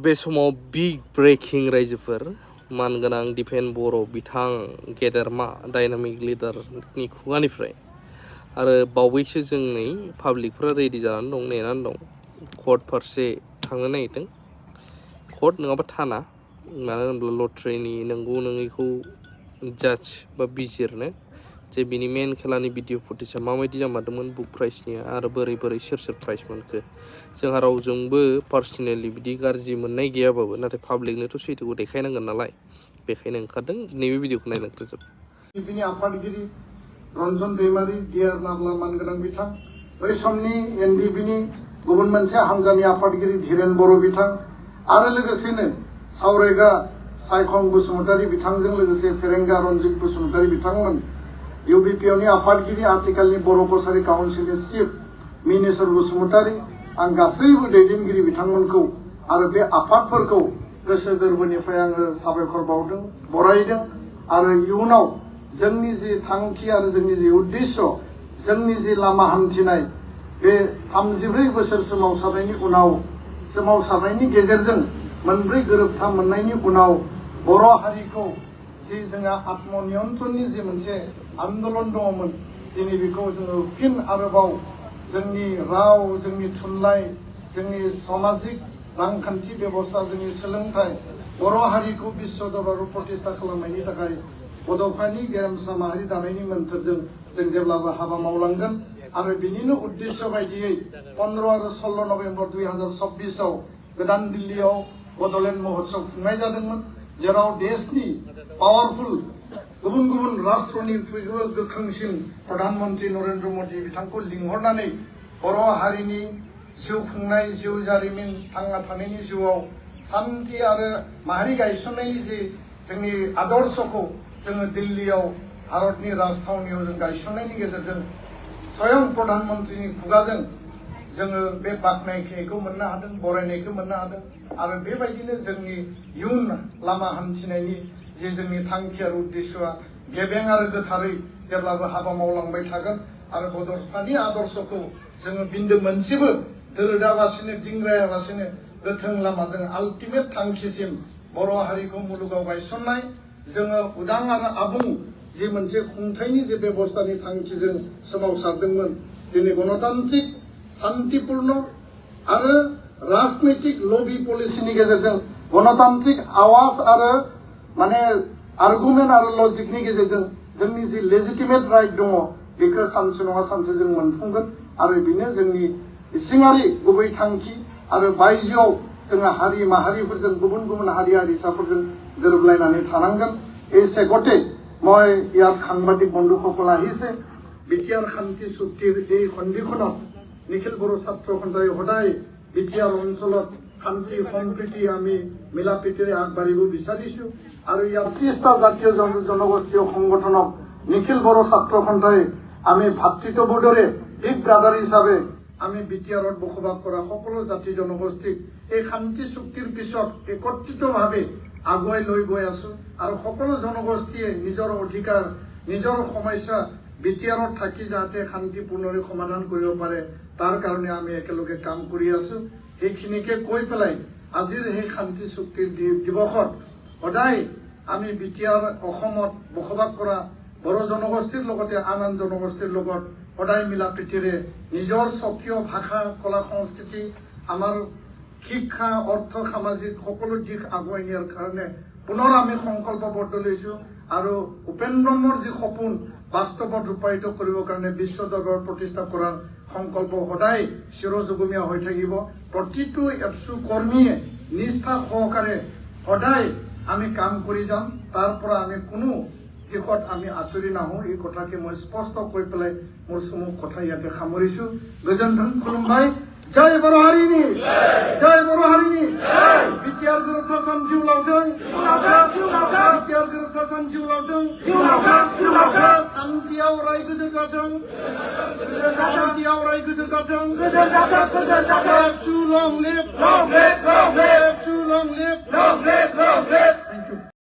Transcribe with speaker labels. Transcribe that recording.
Speaker 1: बे समाव big breaking रायजोफोर मानगोनां दिफेन बर' बिथां गेदेरमा डायनामिक लिडारनि खुगानिफ्राय आरो बावैसो जोंनि पाब्लिकफ्रा रेडि जानानै दं नेनानै दं कर्ट फारसे थांनो नागिरदों कर्ट नङाबा थाना मानो होनब्ला लट्रिनि नंगौ नङैखौ जाज बा बिजिरनो जे बिनि मेन खेलानि भिडिअ फुटेजआ माबायदि जामारदोंमोन बुक प्राइसनिया आरो बोरै बोरै सोर सोर प्राइस मोनखो जोंहा रावजोंबो पार्सनेलि बिदि गाज्रि मोननाय गैयाबाबो नाथाय पाब्लिकनोथ' सैथोखौ देखायनांगोन नालाय बेखायनो ओंखारदों नैबे भिडिअखौ नायलांग्रोजोब
Speaker 2: बिनि आफादगिरि रन्जन दैमारि डिआर नाब्ला मानगोनां बिथां बै समनि एनडिबिनि गुबुन मोनसे हानजानि आफादगिरि धीरेन बर' बिथां आरो लोगोसेनो सावरायगा सायखं बसुमतारी बिथांजों लोगोसे फेरेंगा रनजित बसुमतारी बिथांमोन इउबिपिअनि आफादगिरि आथिखालनि बर' कसारी काउन्सिलनि चिफ मिनेश्वर बसुमतारी आं गासैबो दैदेनगिरि बिथांमोनखौ आरो बे आफादफोरखौ गोसो गोरबोनिफ्राय आङो साबायखर बावदों बरायदों आरो इयुनाव जोंनि जि थांखि आरो जोंनि जि उद्देश्य जोंनि जि लामा हान्थिनाय बे 34 बोसोर सोमावसारनायनि गेजेरजों मोनब्रै गोरोबथा मोननायनि उनाव बर' हारिखौ जि जोंहा आत्मनियन्त्रणनि जि मोनसे आन्दलन दङमोन दिनै बेखौ जोङो फिन आरोबाव जोंनि राव जोंनि थुनलाइ जोंनि सामाजिक रांखान्थि बेबस्था जोंनि सोलोंथाइ बर' हारिखौ बिश्व दरबाराव प्रतिष्ठा खालामनायनि थाखाय बड'फानि गेरेमसा माहारि दानायनि मोन्थोरजों जों जेब्लाबो हाबा मावलांगोन आरो बिनिनो उद्देश्य बायदियै 15 आरो 16 नभेम्बर 2026 गोदान दिल्लीयाव बड'लेण्ड महोत्सव खुंनाय जादोंमोन जेराव देशनि पावारफुल गुबुन गुबुन राष्ट्रनिख्रुइबो गोख्रोंसिन प्रधानमन्त्री नरेन्द्र मोदी बिथांखौ लिंहरनानै बर' हारिनि जिउ खुंनाय जिउ जारिमिन थांना थानायनि जिउआव शान्ति आरो माहारि गायसननायनि जि जोंनि आदर्शखौ जोङो दिल्लीयाव भारतनि राजथावनियाव जों गायसननायनि गेजेरजों स्वयं प्रधानमन्त्रीनि खुगाजों जोङो बे बाख्नायनायखौ मोननो हादों बरायनायखौ मोननो हादों आरो बेबायदिनो जोंनि इयुन लामा हान्थिनायनि जे जोंनि थांखि आरो उद्देश्यआ गेबें आरो गोथारै जेब्लाबो हाबा मावलांबाय थागोन आरो बड'फानि आदर्शखौ जोङो बिन्दो मोनसेबो दोरोदालासिनो दिंग्रायालासिनो गोथों लामाजों आल्टिमेट थांखिसिम बर' हारिखौ मुलुगाव गायसननाय जोङो उदां आरो आबुं जि मोनसे खुंथायनि जे बेबस्थानि थांखिजों सोमावसारदोंमोन दिनै गणतान्त्रिक शान्तिपूर्ण आरो राजनैतिक लबि पलिसिनि गेजेरजों गणतान्त्रिक आवाज आरो माने आर्गुमेन्ट आरो लजिकनि गेजेरजों जोंनि जि लेजिटिमेट राइट दङ बेखौ सानसे नङा सानसे जों मोनफुंगोन आरो बेनो जोंनि इसिङारि गुबै थांखि आरो बायजोआव जोङो हारि माहारिफोरजों गुबुन गुबुन हारि हारिसाफोरजों गोरोबलायनानै थानांगोन एसे गटे মই ইয়াত সাংবাদিক বন্ধুসকল আহিছে বিটিআৰ শান্তি চুক্তিৰ এই সন্ধিখনত নিখিল বড়ো ছাত্ৰ সন্থাই সদায় বিটিআৰ অঞ্চলত শান্তি সম্প্ৰীতি আমি মিলা প্ৰীতিৰে আগবাঢ়িব বিচাৰিছো আৰু ইয়াৰ 30টা জাতীয় জনগোষ্ঠীয় সংগঠনক নিখিল বড়ো ছাত্ৰ সন্থাই আমি ভাতৃত্ববোধৰে বিগ ব্ৰাদাৰ হিচাপে আমি বিটিআৰত বসবাস কৰা সকলো জাতি জনগোষ্ঠীক এই শান্তি চুক্তিৰ পিছত একত্ৰিতভাৱে আগুৱাই লৈ গৈ আছো আৰু সকলো জনগোষ্ঠীয়ে নিজৰ অধিকাৰ নিজৰ সমস্যা বিটিআৰত থাকি যাতে শান্তিপূৰ্ণৰে সমাধান কৰিব পাৰে তাৰ কাৰণে আমি একেলগে কাম কৰি আছো এইখিনিকে কৈ পেলাই আজিৰ এই শান্তি চুক্তিৰ দিৱসত সদায় আমি বিটিআৰ অসমত বসবাস কৰা বড়ো জনগোষ্ঠীৰ লগতে আন আন জনগোষ্ঠীৰ লগত সদায় মিলা প্ৰীতিৰে নিজৰ স্বকীয় ভাষা কলা সংস্কৃতি আমাৰ শিক্ষা অৰ্থ সামাজিক সকলো দিশ আগুৱাই নিয়াৰ কাৰণে পুনৰ আমি সংকল্পবদ্ধ লৈছো আৰু উপেন্দ্ৰমৰ যি সপোন বাস্তৱত ৰূপায়িত কৰিবৰ কাৰণে বিশ্ব দৰবাৰ প্ৰতিষ্ঠা কৰাৰ সংকল্প সদায় চিৰযুগমীয়া হৈ থাকিব প্ৰতিটো এপছু কৰ্মীয়ে নিষ্ঠা সহকাৰে সদায় আমি কাম কৰি যাম তাৰ পৰা আমি কোনো দিশত আমি আঁতৰি নাহোঁ এই কথাকে মই স্পষ্ট কৈ পেলাই মোৰ চমু কথা ইয়াতে সামৰিছো গজেন্দ্ৰন খুলুমবাই जय बर' हारिनि जय बर' हारिनि बिटिआर गोरोबथा सान जिउ लावथों बिटिआर गोरोबथा सान जिउ लावथों शान्तियाव अराय गोजोर जाथों शान्तियाव अराय गोजोर जाथों Long live, long live, long live, long live, long live, long live, long live.